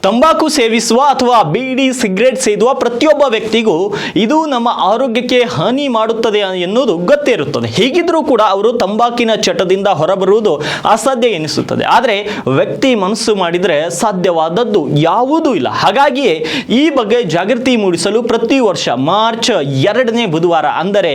ತಂಬಾಕು ಸೇವಿಸುವ ಅಥವಾ ಬೀಡಿ ಸಿಗರೇಟ್ ಸೇದುವ ಪ್ರತಿಯೊಬ್ಬ ವ್ಯಕ್ತಿಗೂ ಇದು ನಮ್ಮ ಆರೋಗ್ಯಕ್ಕೆ ಹಾನಿ ಮಾಡುತ್ತದೆ ಎನ್ನುವುದು ಗೊತ್ತೇ ಇರುತ್ತದೆ. ಹೀಗಿದ್ರೂ ಕೂಡ ಅವರು ತಂಬಾಕಿನ ಚಟದಿಂದ ಹೊರಬರುವುದು ಅಸಾಧ್ಯ ಎನಿಸುತ್ತದೆ. ಆದರೆ ವ್ಯಕ್ತಿ ಮನಸ್ಸು ಮಾಡಿದರೆ ಸಾಧ್ಯವಾದದ್ದು ಯಾವುದೂ ಇಲ್ಲ. ಹಾಗಾಗಿಯೇ ಈ ಬಗ್ಗೆ ಜಾಗೃತಿ ಮೂಡಿಸಲು ಪ್ರತಿ ವರ್ಷ ಮಾರ್ಚ್ 2ನೇ ಬುಧವಾರ ಅಂದರೆ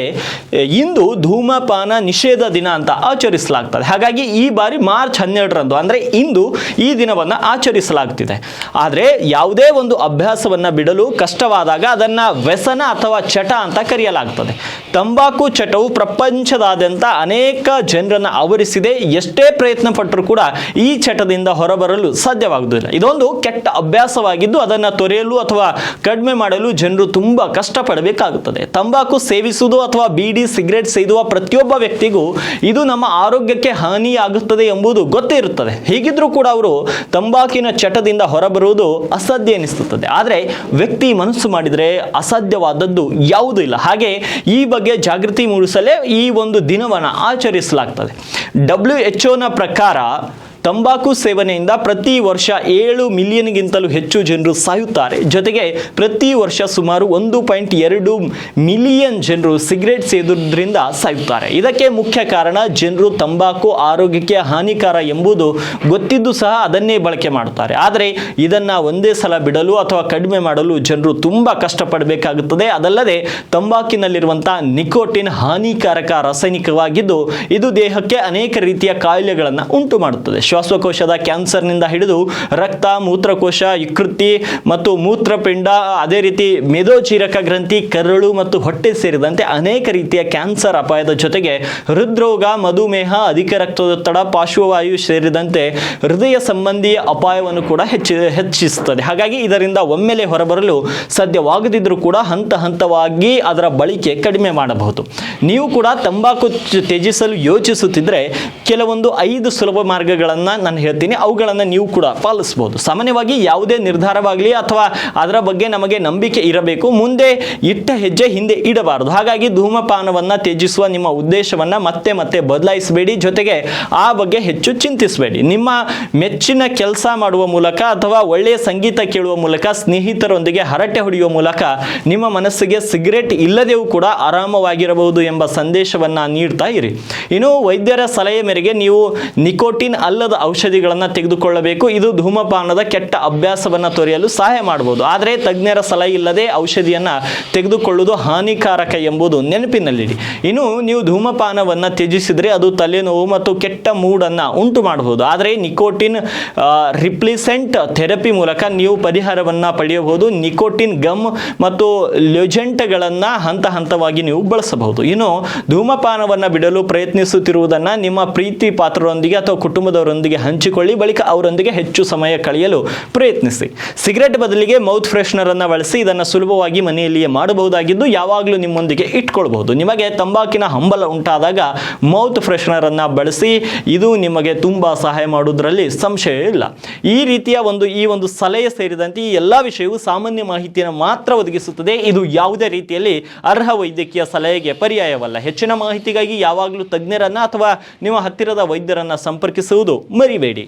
ಇಂದು ಧೂಮಪಾನ ನಿಷೇಧ ದಿನ ಅಂತ ಆಚರಿಸಲಾಗ್ತದೆ. ಹಾಗಾಗಿ ಈ ಬಾರಿ ಮಾರ್ಚ್ 12ರಂದು ಅಂದರೆ ಇಂದು ಈ ದಿನವನ್ನು ಆಚರಿಸಲಾಗ್ತಿದೆ. ಆದರೆ ಯಾವುದೇ ಒಂದು ಅಭ್ಯಾಸವನ್ನು ಬಿಡಲು ಕಷ್ಟವಾದಾಗ ಅದನ್ನ ವ್ಯಸನ ಅಥವಾ ಚಟ ಅಂತ ಕರೆಯಲಾಗ್ತದೆ. ತಂಬಾಕು ಚಟವು ಪ್ರಪಂಚದಾದ್ಯಂತ ಅನೇಕ ಜನರನ್ನು ಆವರಿಸಿದೆ. ಎಷ್ಟೇ ಪ್ರಯತ್ನ ಪಟ್ಟರೂ ಕೂಡ ಈ ಚಟದಿಂದ ಹೊರಬರಲು ಸಾಧ್ಯವಾಗುವುದಿಲ್ಲ. ಇದೊಂದು ಕೆಟ್ಟ ಅಭ್ಯಾಸವಾಗಿದ್ದು ಅದನ್ನು ತೊರೆಯಲು ಅಥವಾ ಕಡಿಮೆ ಮಾಡಲು ಜನರು ತುಂಬಾ ಕಷ್ಟಪಡಬೇಕಾಗುತ್ತದೆ. ತಂಬಾಕು ಸೇವಿಸುವುದು ಅಥವಾ ಬೀಡಿ ಸಿಗರೇಟ್ ಸೇದುವ ಪ್ರತಿಯೊಬ್ಬ ವ್ಯಕ್ತಿಗೂ ಇದು ನಮ್ಮ ಆರೋಗ್ಯಕ್ಕೆ ಹಾನಿಯಾಗುತ್ತದೆ ಎಂಬುದು ಗೊತ್ತೇ ಇರುತ್ತದೆ. ಹೀಗಿದ್ರೂ ಕೂಡ ಅವರು ತಂಬಾಕಿನ ಚಟದಿಂದ ಹೊರಬರುವುದು ಅಸಾಧ್ಯ ಎನಿಸುತ್ತದೆ. ಆದರೆ ವ್ಯಕ್ತಿ ಮನಸ್ಸು ಮಾಡಿದರೆ ಅಸಾಧ್ಯವಾದದ್ದು ಯಾವುದೂ ಇಲ್ಲ. ಹಾಗೆ ಈ ಬಗ್ಗೆ ಜಾಗೃತಿ ಮೂಡಿಸಲೇ ಈ ಒಂದು ದಿನವನ್ನು ಆಚರಿಸಲಾಗ್ತದೆ. WHO ಪ್ರಕಾರ ತಂಬಾಕು ಸೇವನೆಯಿಂದ ಪ್ರತಿ ವರ್ಷ 7 ಮಿಲಿಯನ್ಗಿಂತಲೂ ಹೆಚ್ಚು ಜನರು ಸಾಯುತ್ತಾರೆ. ಜೊತೆಗೆ ಪ್ರತಿ ವರ್ಷ ಸುಮಾರು 1.2 ಮಿಲಿಯನ್ ಜನರು ಸಿಗರೇಟ್ ಸೇದುವುದರಿಂದ ಸಾಯುತ್ತಾರೆ. ಇದಕ್ಕೆ ಮುಖ್ಯ ಕಾರಣ ಜನರು ತಂಬಾಕು ಆರೋಗ್ಯಕ್ಕೆ ಹಾನಿಕಾರ ಎಂಬುದು ಗೊತ್ತಿದ್ದು ಸಹ ಅದನ್ನೇ ಬಳಕೆ ಮಾಡುತ್ತಾರೆ. ಆದರೆ ಇದನ್ನು ಒಂದೇ ಸಲ ಬಿಡಲು ಅಥವಾ ಕಡಿಮೆ ಮಾಡಲು ಜನರು ತುಂಬ ಕಷ್ಟಪಡಬೇಕಾಗುತ್ತದೆ. ಅದಲ್ಲದೆ ತಂಬಾಕಿನಲ್ಲಿರುವಂಥ ನಿಕೋಟಿನ್ ಹಾನಿಕಾರಕ ರಾಸಾಯನಿಕವಾಗಿದ್ದು ಇದು ದೇಹಕ್ಕೆ ಅನೇಕ ರೀತಿಯ ಕಾಯಿಲೆಗಳನ್ನು ಉಂಟು ಮಾಡುತ್ತದೆ. ಶ್ವಾಸಕೋಶದ ಕ್ಯಾನ್ಸರ್ನಿಂದ ಹಿಡಿದು ರಕ್ತ, ಮೂತ್ರಕೋಶ, ಯಕೃತಿ ಮತ್ತು ಮೂತ್ರಪಿಂಡ, ಅದೇ ರೀತಿ ಮೇದೋಜೀರಕ ಗ್ರಂಥಿ, ಕರಳು ಮತ್ತು ಹೊಟ್ಟೆ ಸೇರಿದಂತೆ ಅನೇಕ ರೀತಿಯ ಕ್ಯಾನ್ಸರ್ ಅಪಾಯದ ಜೊತೆಗೆ ಹೃದ್ರೋಗ, ಮಧುಮೇಹ, ಅಧಿಕ ರಕ್ತದೊತ್ತಡ, ಪಾರ್ಶ್ವವಾಯು ಸೇರಿದಂತೆ ಹೃದಯ ಸಂಬಂಧಿ ಅಪಾಯವನ್ನು ಕೂಡ ಹೆಚ್ಚಿಸುತ್ತದೆ. ಹಾಗಾಗಿ ಇದರಿಂದ ಒಮ್ಮೆಲೆ ಹೊರಬರಲು ಸಾಧ್ಯವಾಗದಿದ್ದರೂ ಕೂಡ ಹಂತ ಹಂತವಾಗಿ ಅದರ ಬಳಕೆ ಕಡಿಮೆ ಮಾಡಬಹುದು. ನೀವು ಕೂಡ ತಂಬಾಕು ತ್ಯಜಿಸಲು ಯೋಚಿಸುತ್ತಿದ್ದರೆ ಕೆಲವೊಂದು 5 ಸುಲಭ ಮಾರ್ಗಗಳನ್ನು ನಾನು ಹೇಳ್ತೀನಿ. ಅವುಗಳನ್ನು ನೀವು ಕೂಡ ಪಾಲಿಸಬಹುದು. ಸಾಮಾನ್ಯವಾಗಿ ಯಾವುದೇ ನಿರ್ಧಾರವಾಗಲಿ ಅಥವಾ ಅದರ ಬಗ್ಗೆ ನಮಗೆ ನಂಬಿಕೆ ಇರಬೇಕು. ಮುಂದೆ ಇಟ್ಟ ಹೆಜ್ಜೆ ಹಿಂದೆ ಇಡಬಾರದು. ಹಾಗಾಗಿ ಧೂಮಪಾನವನ್ನು ತ್ಯಜಿಸುವ ನಿಮ್ಮ ಉದ್ದೇಶವನ್ನು ಮತ್ತೆ ಮತ್ತೆ ಬದಲಾಯಿಸಬೇಡಿ. ಜೊತೆಗೆ ಆ ಬಗ್ಗೆ ಹೆಚ್ಚು ಚಿಂತಿಸಬೇಡಿ. ನಿಮ್ಮ ಮೆಚ್ಚಿನ ಕೆಲಸ ಮಾಡುವ ಮೂಲಕ ಅಥವಾ ಒಳ್ಳೆಯ ಸಂಗೀತ ಕೇಳುವ ಮೂಲಕ, ಸ್ನೇಹಿತರೊಂದಿಗೆ ಹರಟೆ ಹೊಡೆಯುವ ಮೂಲಕ ನಿಮ್ಮ ಮನಸ್ಸಿಗೆ ಸಿಗರೇಟ್ ಇಲ್ಲದೆಯೂ ಕೂಡ ಆರಾಮವಾಗಿರಬಹುದು ಎಂಬ ಸಂದೇಶವನ್ನು ನೀಡ್ತಾ ಇರಿ. ಇನ್ನು ವೈದ್ಯರ ಸಲಹೆ ಮೇರೆಗೆ ನೀವು ನಿಕೋಟಿನ್ ಅಲ್ಲದ ಔಷಧಿಗಳನ್ನು ತೆಗೆದುಕೊಳ್ಳಬೇಕು. ಇದು ಧೂಮಪಾನದ ಕೆಟ್ಟ ಅಭ್ಯಾಸವನ್ನು ತೊರೆಯಲು ಸಹಾಯ ಮಾಡಬಹುದು. ಆದರೆ ತಜ್ಞರ ಸಲಹೆ ಇಲ್ಲದೆ ಔಷಧಿಯನ್ನು ತೆಗೆದುಕೊಳ್ಳುವುದು ಹಾನಿಕಾರಕ ಎಂಬುದು ನೆನಪಿನಲ್ಲಿಡಿ. ಇನ್ನು ನೀವು ಧೂಮಪಾನವನ್ನು ತ್ಯಜಿಸಿದರೆ ಅದು ತಲೆನೋವು ಮತ್ತು ಕೆಟ್ಟ ಮೂಡನ್ನು ಉಂಟು ಮಾಡಬಹುದು. ಆದರೆ ನಿಕೋಟಿನ್ ರಿಪ್ಲೇಸೆಂಟ್ ಥೆರಪಿ ಮೂಲಕ ನೀವು ಪರಿಹಾರವನ್ನು ಪಡೆಯಬಹುದು. ನಿಕೋಟಿನ್ ಗಮ್ ಮತ್ತು ಲ್ಯೂಜೆಂಟ್ಗಳನ್ನು ಹಂತ ಹಂತವಾಗಿ ನೀವು ಬಳಸಬಹುದು. ಇನ್ನು ಧೂಮಪಾನವನ್ನು ಬಿಡಲು ಪ್ರಯತ್ನಿಸುತ್ತಿರುವುದನ್ನು ನಿಮ್ಮ ಪ್ರೀತಿ ಪಾತ್ರರೊಂದಿಗೆ ಅಥವಾ ಕುಟುಂಬದವರೊಂದಿಗೆ ಹಂಚಿಕೊಳ್ಳಿ. ಬಳಿಕ ಅವರೊಂದಿಗೆ ಹೆಚ್ಚು ಸಮಯ ಕಳೆಯಲು ಪ್ರಯತ್ನಿಸಿ. ಸಿಗರೆಟ್ ಬದಲಿಗೆ ಮೌತ್ ಫ್ರೆಶ್ನರ್ ಅನ್ನು ಬಳಸಿ. ಇದನ್ನು ಸುಲಭವಾಗಿ ಮನೆಯಲ್ಲಿಯೇ ಮಾಡಬಹುದಾಗಿದ್ದು ಯಾವಾಗಲೂ ನಿಮ್ಮೊಂದಿಗೆ ಇಟ್ಕೊಳ್ಬಹುದು. ನಿಮಗೆ ತಂಬಾಕಿನ ಹಂಬಲ ಉಂಟಾದಾಗ ಮೌತ್ ಫ್ರೆಶ್ನರ್ ಅನ್ನು ಬಳಸಿ. ಇದು ನಿಮಗೆ ತುಂಬಾ ಸಹಾಯ ಮಾಡುವುದರಲ್ಲಿ ಸಂಶಯ ಇಲ್ಲ. ಈ ರೀತಿಯ ಈ ಒಂದು ಸಲಹೆ ಸೇರಿದಂತೆ ಈ ಎಲ್ಲ ವಿಷಯವು ಸಾಮಾನ್ಯ ಮಾಹಿತಿಯನ್ನು ಮಾತ್ರ ಒದಗಿಸುತ್ತದೆ. ಇದು ಯಾವುದೇ ರೀತಿಯಲ್ಲಿ ಅರ್ಹ ವೈದ್ಯಕೀಯ ಸಲಹೆಗೆ ಪರ್ಯಾಯವಲ್ಲ. ಹೆಚ್ಚಿನ ಮಾಹಿತಿಗಾಗಿ ಯಾವಾಗಲೂ ತಜ್ಞರನ್ನ ಅಥವಾ ನಿಮ್ಮ ಹತ್ತಿರದ ವೈದ್ಯರನ್ನ ಸಂಪರ್ಕಿಸುವುದು ಮರಿಬೇಡಿ.